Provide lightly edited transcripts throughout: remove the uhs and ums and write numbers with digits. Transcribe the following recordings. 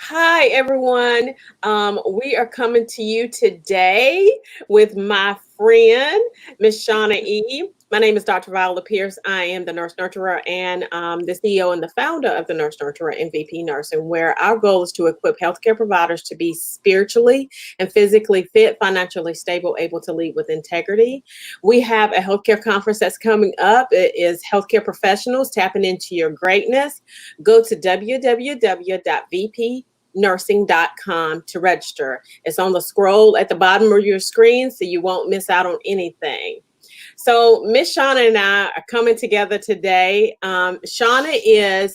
Hi, everyone. We are coming to you today with my friend, Miss Shauna E. My name is Dr. Viola Pierce. I am the nurse nurturer and the CEO and the founder of the Nurse Nurturer and VP Nursing, where our goal is to equip healthcare providers to be spiritually and physically fit, financially stable, able to lead with integrity. We have a healthcare conference that's coming up. It is Healthcare Professionals Tapping into Your Greatness. Go to www.vpnursing.com to register. It's on the scroll at the bottom of your screen so you won't miss out on anything. So Miss Shauna and I are coming together today. Shauna is,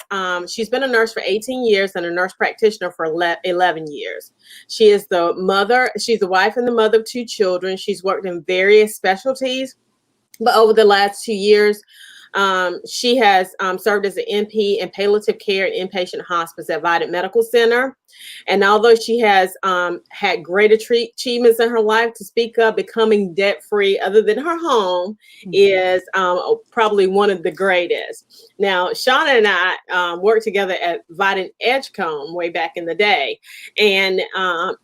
she's been a nurse for 18 years and a nurse practitioner for 11 years. She is the mother, she's the wife and the mother of two children. She's worked in various specialties, but over the last 2 years, she has served as an NP in palliative care and inpatient hospice at Vidant Medical Center. And although she has had great achievements in her life to speak of, becoming debt-free, other than her home, is probably one of the greatest. Now, Shauna and I worked together at Vidant Edgecombe way back in the day. And I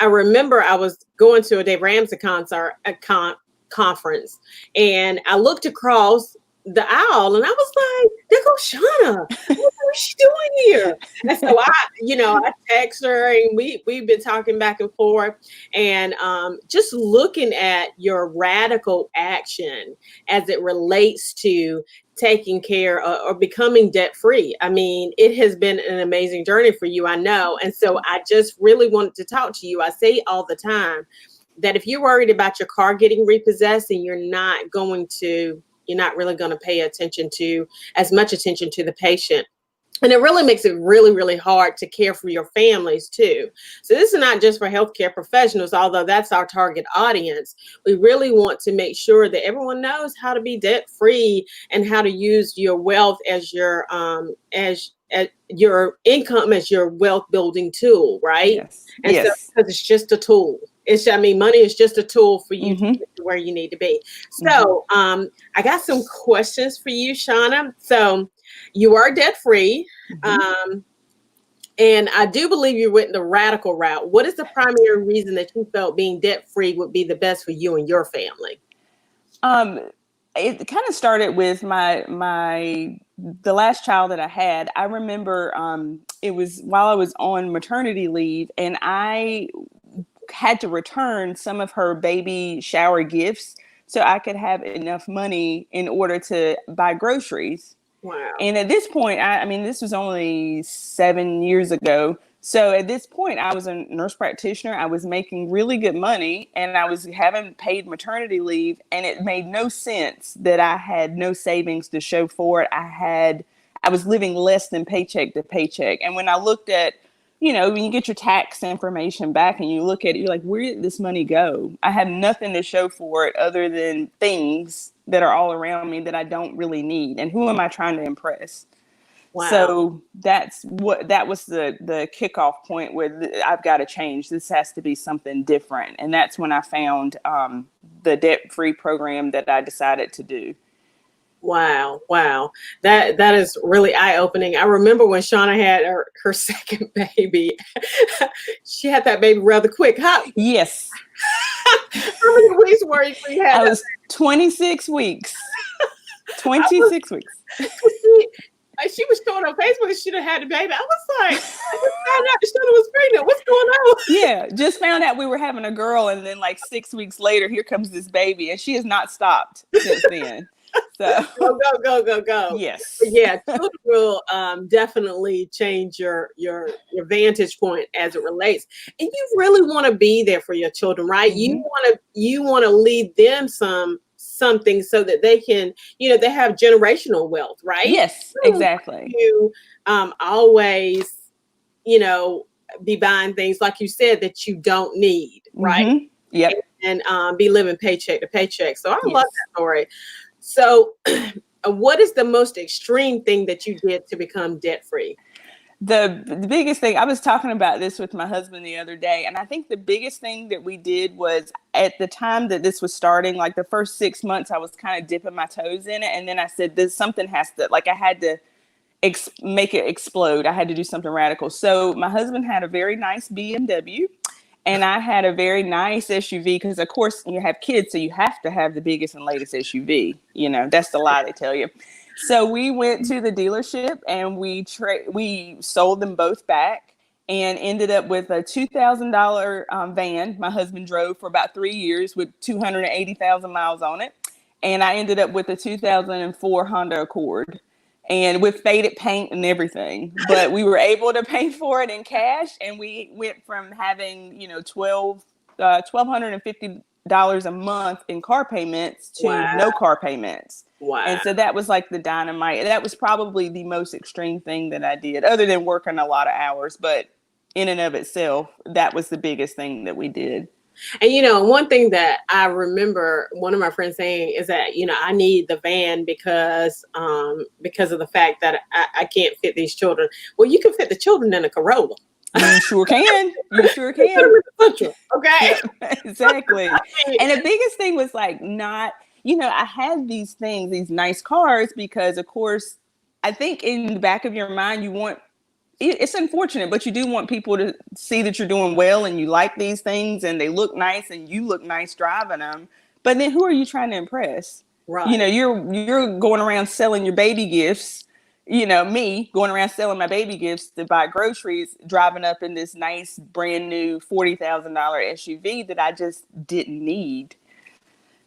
remember I was going to a Dave Ramsey conference, and I looked across the aisle and I was like, there goes Shauna. What is she doing here? And so I text her and we've been talking back and forth, and just looking at your radical action as it relates to taking care or becoming debt free. I mean, it has been an amazing journey for you, I know. And so I just really wanted to talk to you. I say all the time that if you're worried about your car getting repossessed and you're not really going to pay as much attention to the patient. And it really makes it really, really hard to care for your families too. So this is not just for healthcare professionals, although that's our target audience. We really want to make sure that everyone knows how to be debt free and how to use your wealth as your your income as your wealth building tool, right? Yes. And so because it's just a tool. Money is just a tool for you to get to where you need to be. So I got some questions for you, Shauna. So you are debt free. And I do believe you went the radical route. What is the primary reason that you felt being debt free would be the best for you and your family? It kind of started with the last child that I had. I remember it was while I was on maternity leave, and I had to return some of her baby shower gifts so I could have enough money in order to buy groceries. Wow. And at this point, I mean, this was only 7 years ago. So at this point, I was a nurse practitioner. I was making really good money, and I was having paid maternity leave. And it made no sense that I had no savings to show for it. I was living less than paycheck to paycheck. And when I looked at, when you get your tax information back and you look at it, you're like, where did this money go? I have nothing to show for it other than things that are all around me that I don't really need. And who am I trying to impress? Wow. So that was the kickoff point where I've got to change. This has to be something different. And that's when I found the debt-free program that I decided to do. Wow. That is really eye-opening. I remember when Shauna had her second baby. She had that baby rather quick. Yes. How many weeks were you when you had I was 26 weeks. 26 weeks. She was showing on Facebook that she'd have had a baby. I was like, I just found out Shauna was pregnant. What's going on? Yeah, just found out we were having a girl, and then like 6 weeks later, here comes this baby, and she has not stopped since then. So go. Yes. Yeah, children will definitely change your vantage point as it relates. And you really want to be there for your children, right? You want to lead them something so that they can, they have generational wealth, right? Yes, exactly. You always, be buying things like you said that you don't need, right? Yep. And be living paycheck to paycheck. So I love that story. So what is the most extreme thing that you did to become debt free? The biggest thing, I was talking about this with my husband the other day, and I think the biggest thing that we did was at the time that this was starting, like the first 6 months, I was kind of dipping my toes in it. And then I said, something has to, like I had to make it explode. I had to do something radical. So my husband had a very nice BMW, and I had a very nice SUV because, of course, you have kids, so you have to have the biggest and latest SUV. You know, that's the lie they tell you. So we went to the dealership and we sold them both back and ended up with a $2,000 van my husband drove for about 3 years with 280,000 miles on it. And I ended up with a 2004 Honda Accord, and with faded paint and everything. But we were able to pay for it in cash, and we went from having, you know, $1,250 a month in car payments to Wow. no car payments. Wow. And so that was like the dynamite. That was probably the most extreme thing that I did, other than working a lot of hours. But in and of itself, that was the biggest thing that we did. And, you know, one thing that I remember one of my friends saying is that, you know, I need the van because of the fact that I can't fit these children. Well, you can fit the children in a Corolla. You sure can. You sure can. Okay. Yep, exactly. And the biggest thing was like not, you know, I had these things, these nice cars, because of course, I think in the back of your mind, you want, it's unfortunate, but you do want people to see that you're doing well and you like these things and they look nice and you look nice driving them. But then who are you trying to impress? Right. You know, you're going around selling your baby gifts. You know, me going around selling my baby gifts to buy groceries, driving up in this nice brand new $40,000 SUV that I just didn't need.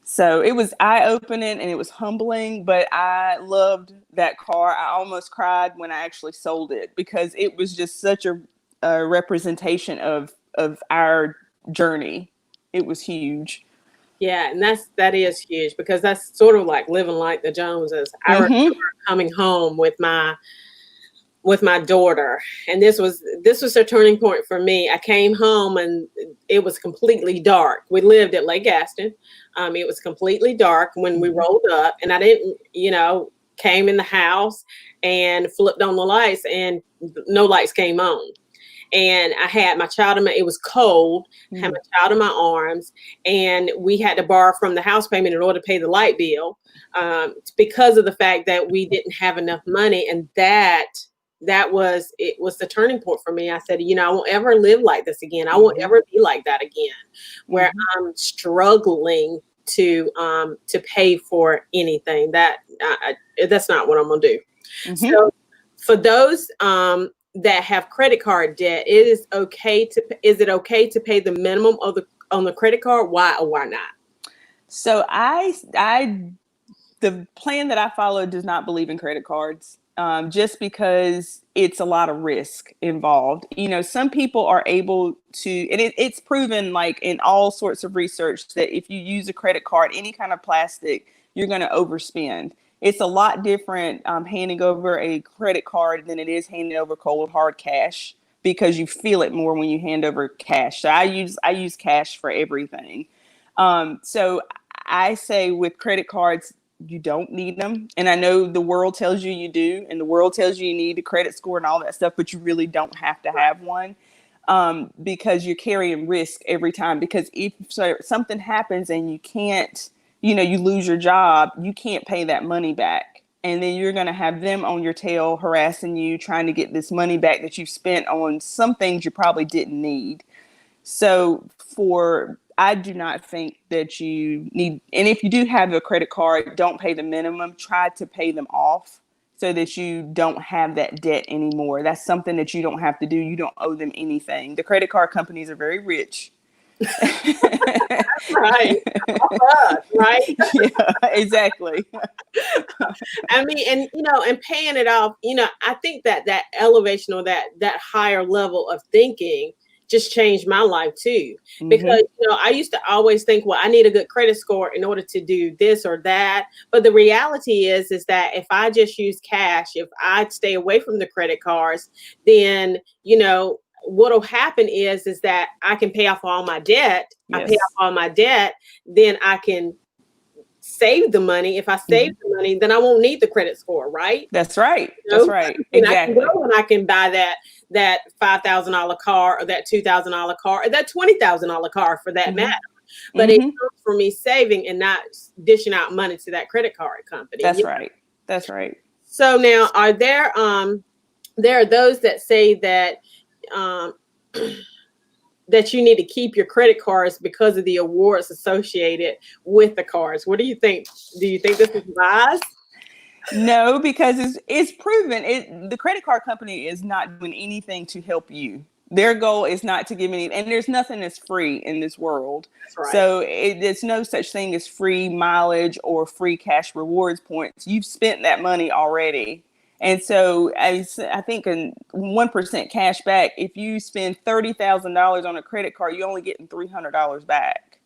So it was eye-opening and it was humbling, but I loved that car. I almost cried when I actually sold it because it was just such a representation of our journey. It was huge. Yeah, and that is huge because that's sort of like living like the Joneses. I remember coming home with my daughter, and this was a turning point for me. I came home and it was completely dark. We lived at Lake Gaston. It was completely dark when we rolled up, and I didn't, you know, came in the house and flipped on the lights, and no lights came on. And I had my child it was cold, had my child in my arms, and we had to borrow from the house payment in order to pay the light bill because of the fact that we didn't have enough money. And it was the turning point for me. I said, you know, I won't ever live like this again. I won't ever be like that again, where I'm struggling to pay for anything. That's not what I'm gonna do. So for those that have credit card debt, is it okay to pay the minimum on the credit card? Why or why not? So the plan that I follow does not believe in credit cards, just because it's a lot of risk involved. You know, some people are able to, and it's proven like in all sorts of research that if you use a credit card, any kind of plastic, you're going to overspend. It's a lot different handing over a credit card than it is handing over cold hard cash, because you feel it more when you hand over cash. So I use cash for everything. So I say with credit cards, you don't need them. And I know the world tells you you do, and the world tells you need a credit score and all that stuff, but you really don't have to have one, because you're carrying risk every time. Because if something happens and you can't, you know, you lose your job, you can't pay that money back. And then you're going to have them on your tail harassing you, trying to get this money back that you've spent on some things you probably didn't need. So I do not think that you need, and if you do have a credit card, don't pay the minimum, try to pay them off so that you don't have that debt anymore. That's something that you don't have to do. You don't owe them anything. The credit card companies are very rich. Right. Right. Yeah, exactly. I mean, and you know, and paying it off, you know, I think that elevation or that higher level of thinking just changed my life too. Because you know, I used to always think, well, I need a good credit score in order to do this or that. But the reality is that if I just use cash, if I stay away from the credit cards, then, you know, what'll happen is that I can pay off all my debt. Yes. I pay off all my debt, then I can save the money. If I save the money, then I won't need the credit score, right? That's right. You know? That's right. Exactly. I can go and I can buy that $5,000 car, or that $2,000 car, or that $20,000 car for that matter. But it comes from me saving and not dishing out money to that credit card company. That's right. That's right. So now, there are those that say that um, that you need to keep your credit cards because of the awards associated with the cards. What do you think? Do you think this is wise? No, because it's proven the credit card company is not doing anything to help you. Their goal is not to give any, and there's nothing that's free in this world. That's right. So it's no such thing as free mileage or free cash rewards points. You've spent that money already. And so I think in 1% cash back, if you spend $30,000 on a credit card, you're only getting $300 back.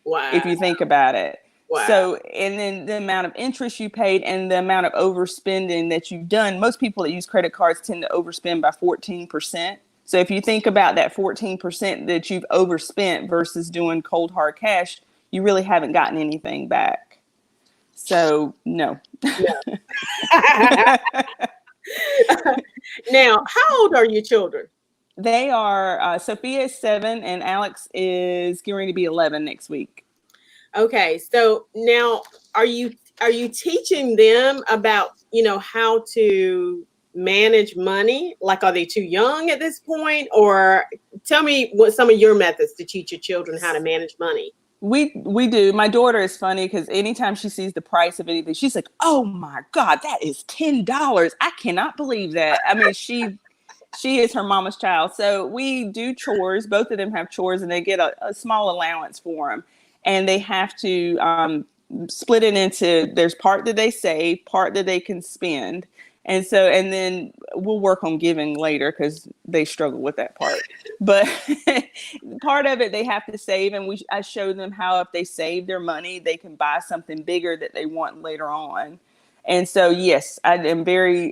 Wow. If you think about it. Wow. So, and then the amount of interest you paid and the amount of overspending that you've done, most people that use credit cards tend to overspend by 14%. So if you think about that 14% that you've overspent versus doing cold hard cash, you really haven't gotten anything back. So no. Now, how old are your children? They are, Sophia is 7 and Alex is going to be 11 next week. Okay, so now are you teaching them about, how to manage money? Like, are they too young at this point? Or tell me what some of your methods to teach your children how to manage money. We do. My daughter is funny because anytime she sees the price of anything, she's like, "Oh my God, that is $10. I cannot believe that." I mean, she is her mama's child. So we do chores. Both of them have chores, and they get a small allowance for them. And they have to split it into, there's part that they save, part that they can spend. And so, and then we'll work on giving later because they struggle with that part. But part of it they have to save, and I show them how if they save their money, they can buy something bigger that they want later on. And so, yes, I am very,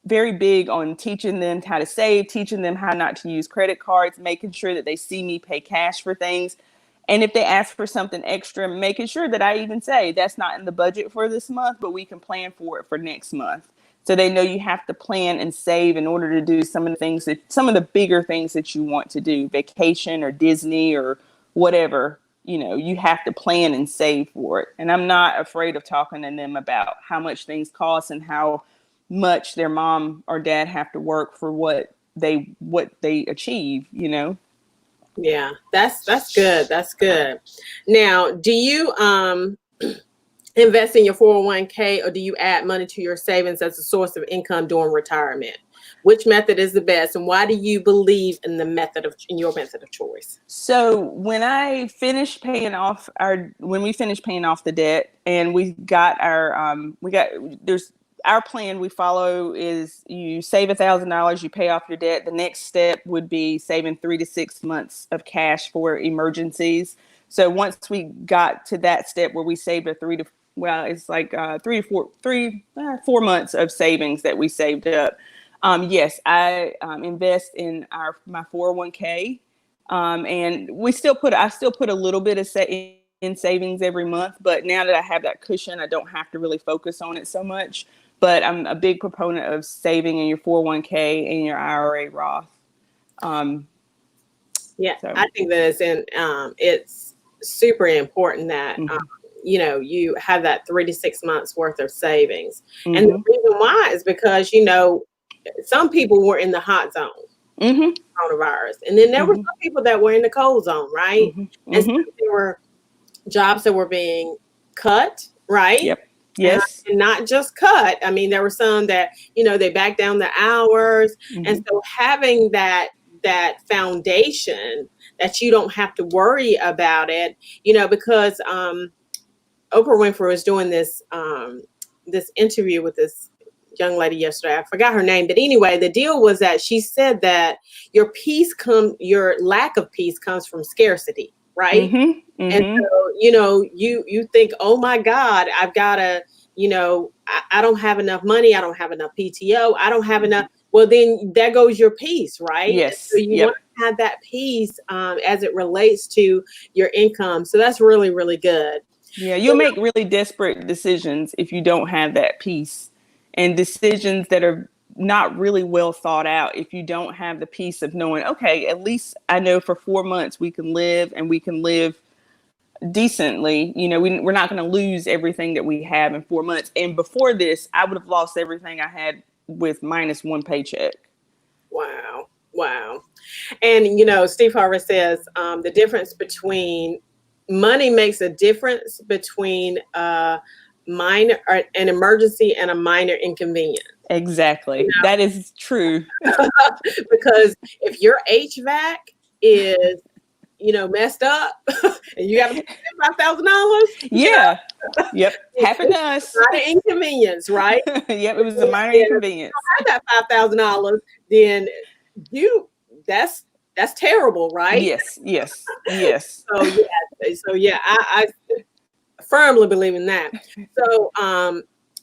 very big on teaching them how to save, teaching them how not to use credit cards, making sure that they see me pay cash for things. And if they ask for something extra, making sure that I even say that's not in the budget for this month, but we can plan for it for next month. So they know you have to plan and save in order to do some of the bigger things that you want to do, vacation or Disney or whatever, you have to plan and save for it. And I'm not afraid of talking to them about how much things cost and how much their mom or dad have to work for what they achieve, Yeah, that's good. That's good. Now, do you invest in your 401k, or do you add money to your savings as a source of income during retirement? Which method is the best, and why do you believe in your method of choice? So when we finished paying off the debt, and we got our plan we follow is you save $1,000, you pay off your debt. The next step would be saving 3 to 6 months of cash for emergencies. So once we got to that step where we saved 4 months of savings that we saved up. Yes, I invest in my 401k, and I still put a little bit of in savings every month. But now that I have that cushion, I don't have to really focus on it so much. But I'm a big proponent of saving in your 401k and your IRA Roth. I think that it's super important that you have that 3 to 6 months worth of savings. Mm-hmm. And the reason why is because some people were in the hot zone, coronavirus, and then there were some people that were in the cold zone, right? And so there were jobs that were being cut, right? Yep. Yes. And not just cut. I mean, there were some that, they backed down the hours. And so having that foundation that you don't have to worry about it, because Oprah Winfrey was doing this interview with this young lady yesterday. I forgot her name, but anyway, the deal was that she said that your lack of peace comes from scarcity, right? And so, you think, oh my God, I've got to, I don't have enough money. I don't have enough PTO. I don't have enough. Well, then there goes your peace, right? Yes. So you want to have that peace as it relates to your income. So that's really, really good. Yeah, you'll make really desperate decisions if you don't have that peace, and decisions that are not really well thought out if you don't have the peace of knowing, okay, at least I know for 4 months we can live, and we can live decently. We're not going to lose everything that we have in 4 months. And before this, I would have lost everything I had with minus one paycheck. Wow. Wow. And, Steve Harvey says the difference between money makes a difference between minor or an emergency and a minor inconvenience. Exactly. That is true. Because if your HVAC is, messed up and you got to pay $5,000. Yeah. Yep. Happened to us. Not an inconvenience, right? Yep. It was a minor inconvenience. If I got $5,000, then that's terrible, right? Yes. So yeah, I firmly believe in that. So,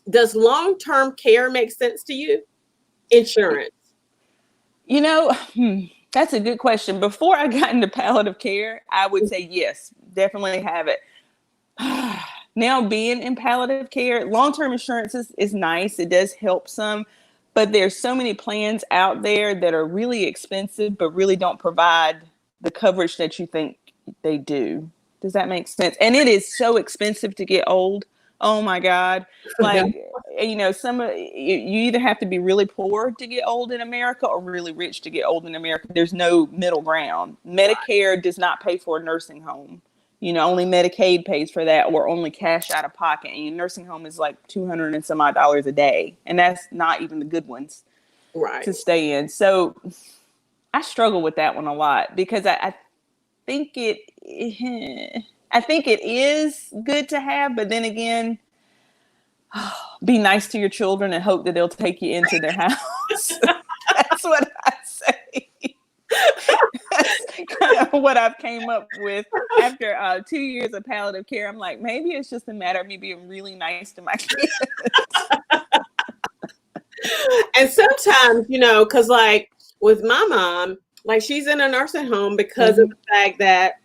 does long-term care make sense to you? Insurance. That's a good question. Before I got into palliative care, I would say yes, definitely have it. Now being in palliative care, long-term insurance is nice. It does help some, but there's so many plans out there that are really expensive, but really don't provide the coverage that you think they do. Does that make sense? And it is so expensive to get old. Oh my God. Like, you either have to be really poor to get old in America or really rich to get old in America. There's no middle ground. Medicare does not pay for a nursing home. Only Medicaid pays for that, or only cash out of pocket. And your nursing home is like $200 and some odd a day. And that's not even the good ones to stay in. So I struggle with that one a lot because I think it is good to have, but then again, be nice to your children and hope that they'll take you into their house. That's what I say. That's kind of what I've came up with after 2 years of palliative care. I'm like, maybe it's just a matter of me being really nice to my kids. And sometimes, because like with my mom, like she's in a nursing home because of the fact that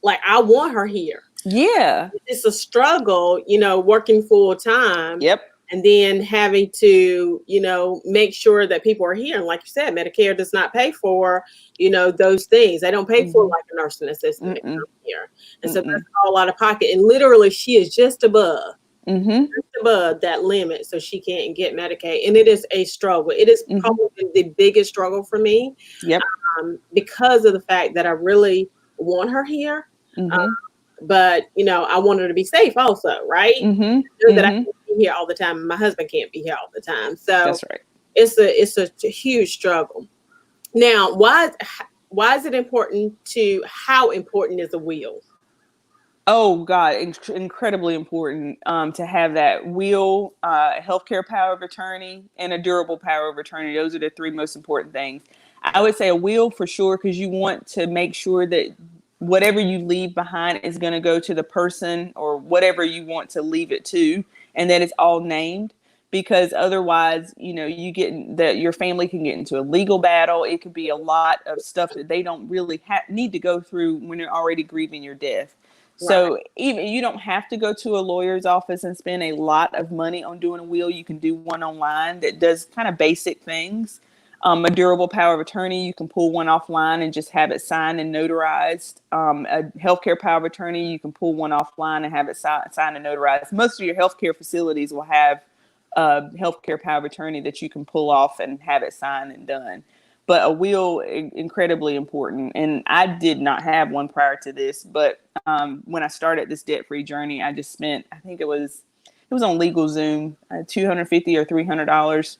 like I want her here. Yeah. It's a struggle, working full time. Yep. And then having to, make sure that people are here. And like you said, Medicare does not pay for, those things. They don't pay for like a nursing assistant here. And so that's all out of pocket. And literally she is just above that limit. So she can't get Medicaid. And it is a struggle. It is probably the biggest struggle for me. Yep. Because of the fact that I really want her here. But, I want her to be safe also, right? That I can't be here all the time. And my husband can't be here all the time. So that's right. It's a huge struggle. Now, why is it important how important is a will? Oh God, incredibly important to have that will, healthcare power of attorney, and a durable power of attorney. Those are the three most important things. I would say a will for sure, because you want to make sure that whatever you leave behind is going to go to the person or whatever you want to leave it to, and that it's all named. Because otherwise, your family can get into a legal battle. It could be a lot of stuff that they don't really need to go through when they're already grieving your death. So even you don't have to go to a lawyer's office and spend a lot of money on doing a will. You can do one online that does kind of basic things. A durable power of attorney, you can pull one offline and just have it signed and notarized. A healthcare power of attorney, you can pull one offline and have it signed and notarized. Most of your healthcare facilities will have a healthcare power of attorney that you can pull off and have it signed and done. But a will, incredibly important. And I did not have one prior to this, but when I started this debt-free journey, I just spent, I think it was on LegalZoom, $250 or $300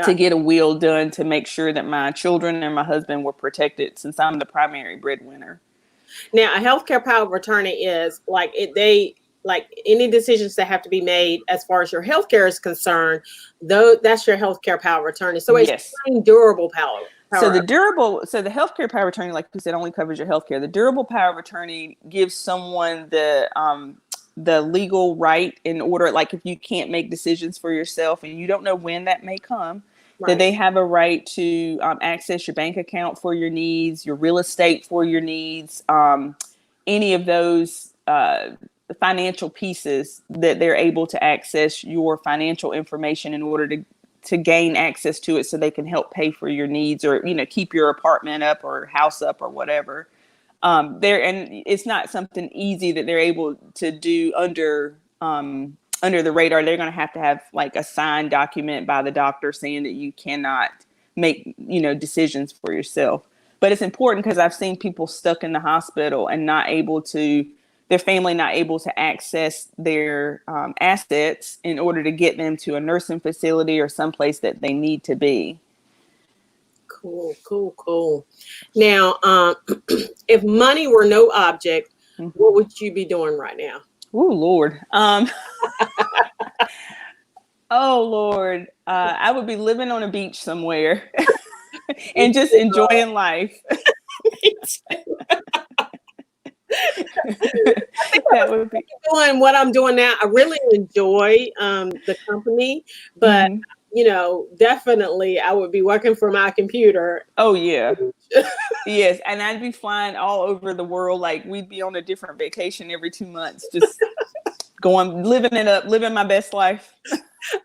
to get a will done to make sure that my children and my husband were protected, since I'm the primary breadwinner. Now, a healthcare power of attorney is like any decisions that have to be made as far as your healthcare is concerned, though that's your healthcare power of attorney. So it's durable power. So the healthcare power of attorney, like you said, only covers your healthcare. The durable power of attorney gives someone the legal right in order, like if you can't make decisions for yourself and you don't know when that may come, that they have a right to access your bank account for your needs, your real estate for your needs, any of those the financial pieces, that they're able to access your financial information in order to gain access to it, so they can help pay for your needs or, keep your apartment up or house up or whatever. And it's not something easy that they're able to do under the radar. They're going to have like a signed document by the doctor saying that you cannot make, decisions for yourself. But it's important because I've seen people stuck in the hospital and their family not able to access their assets in order to get them to a nursing facility or someplace that they need to be. Cool. Now, if money were no object, what would you be doing right now? Oh, Lord. Oh, Lord. I would be living on a beach somewhere and just enjoying life. That would be doing what I'm doing now. I really enjoy the company, but definitely I would be working for my computer. Oh yeah. Yes, and I'd be flying all over the world. Like we'd be on a different vacation every 2 months, just living it up, living my best life.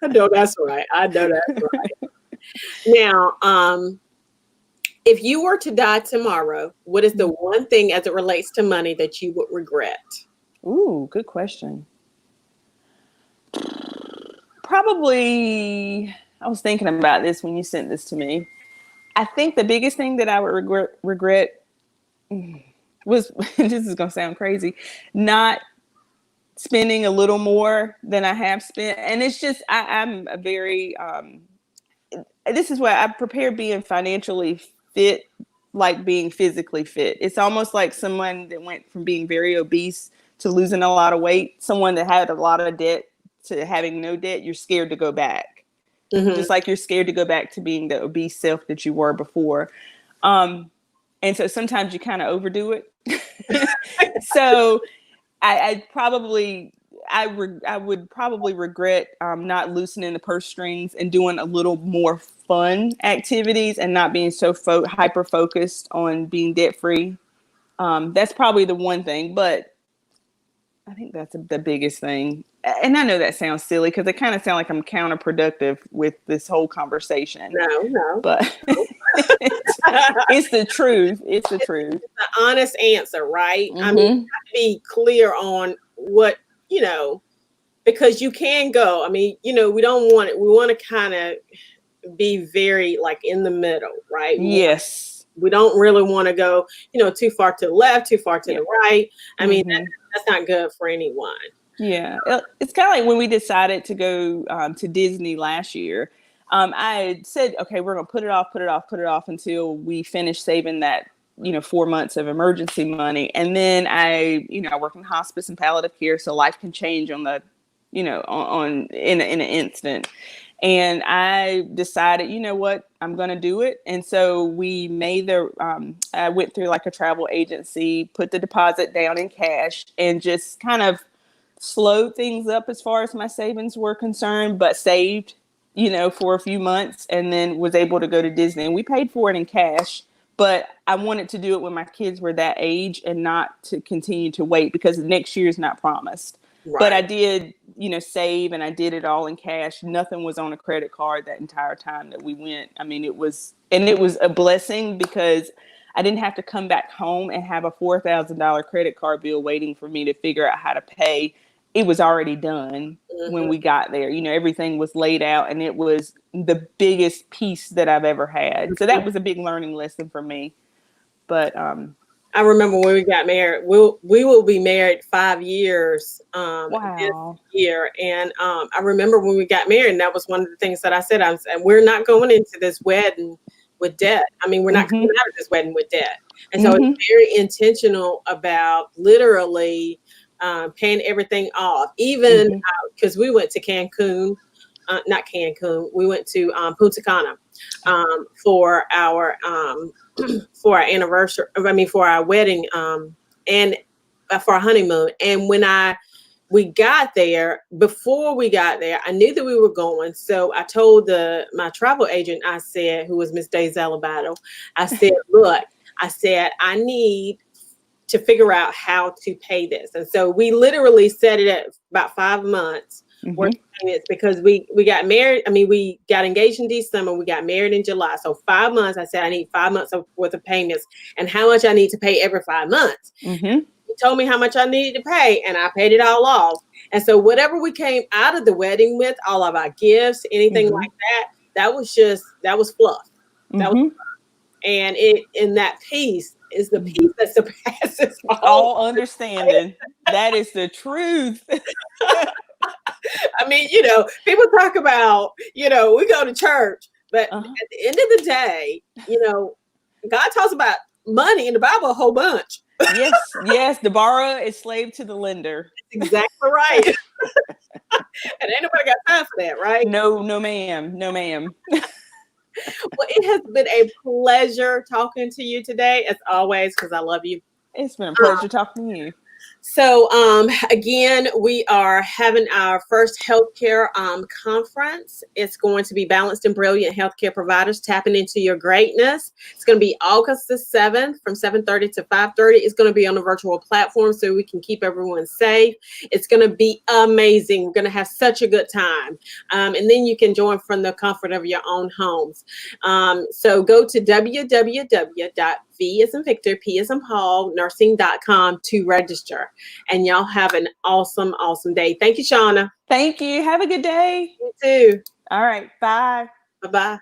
I know that's right. Now, if you were to die tomorrow, what is the one thing as it relates to money that you would regret? Ooh, good question. Probably, I was thinking about this when you sent this to me. I think the biggest thing that I would regret was, this is going to sound crazy, not spending a little more than I have spent. And it's just, I'm a very, this is why I prepare being financially fit, like being physically fit. It's almost like someone that went from being very obese to losing a lot of weight, someone that had a lot of debt to having no debt. You're scared to go back. Just like you're scared to go back to being the obese self that you were before. And so sometimes you kind of overdo it. So I would probably regret not loosening the purse strings and doing a little more fun activities and not being so hyper focused on being debt free. That's probably the one thing, but I think that's the biggest thing. And I know that sounds silly because it kind of sounds like I'm counterproductive with this whole conversation. No. But it's the truth. It's the truth. It's the honest answer, right? I mean, you have to be clear on what, because you can go. I mean, we don't want it. We want to kind of be very like in the middle, right? Yes. We don't really want to go, too far to the left, too far to the right. I mean, that's not good for anyone. Yeah. It's kind of like when we decided to go to Disney last year. I said, okay, we're going to put it off until we finish saving that, 4 months of emergency money. And then I work in hospice and palliative care. So life can change on the, in an instant. And I decided, you know what, I'm going to do it. And so we made I went through like a travel agency, put the deposit down in cash and just kind of slowed things up as far as my savings were concerned, but saved, for a few months and then was able to go to Disney. And we paid for it in cash, but I wanted to do it when my kids were that age and not to continue to wait because next year is not promised. Right. But I did, save and I did it all in cash. Nothing was on a credit card that entire time that we went. I mean, it was a blessing because I didn't have to come back home and have a $4,000 credit card bill waiting for me to figure out how to pay. It was already done when we got there. Everything was laid out and it was the biggest piece that I've ever had. So that was a big learning lesson for me. But I remember when we got married, we will be married 5 years this year. And I remember when we got married, and that was one of the things that I said, we're not going into this wedding with debt. I mean, we're not coming out of this wedding with debt. And so it's very intentional about literally paying everything off, even because we went to Cancun, not Cancun, we went to Punta Cana for our anniversary. For our wedding and for our honeymoon. And when we got there, before we got there, I knew that we were going. So I told my travel agent, I said, who was Miss Day Zalabato, I said, look, I need to figure out how to pay this. And so we literally set it at about 5 months worth Mhm. of payments because we got married. I mean, we got engaged in December. We got married in July. So 5 months. I said I need 5 months worth of payments and how much I need to pay every 5 months. Mhm. He told me how much I needed to pay, and I paid it all off. And so whatever we came out of the wedding with, all of our gifts, anything Mhm. like that was fluff. That was, Mhm. and it in that peace is the peace that surpasses all. All understanding. That is the truth. I mean, people talk about, we go to church, but at Uh-huh. the end of the day, God talks about money in the Bible a whole bunch. Yes, yes. The borrower is slave to the lender. Exactly right. And ain't nobody got time for that, right? No, no, ma'am. No, ma'am. Well, it has been a pleasure talking to you today, as always, because I love you. It's been a pleasure talking to you. So, again, we are having our first healthcare conference. It's going to be Balanced and Brilliant Healthcare Providers Tapping into Your Greatness. It's going to be August the 7th from 7:30 to 5:30. It's going to be on a virtual platform so we can keep everyone safe. It's going to be amazing. We're going to have such a good time. And then you can join from the comfort of your own homes. So go to www.V as in Victor, P as in Paul, nursing.com to register. And y'all have an awesome, awesome day. Thank you, Shauna. Thank you. Have a good day. You too. All right. Bye. Bye-bye.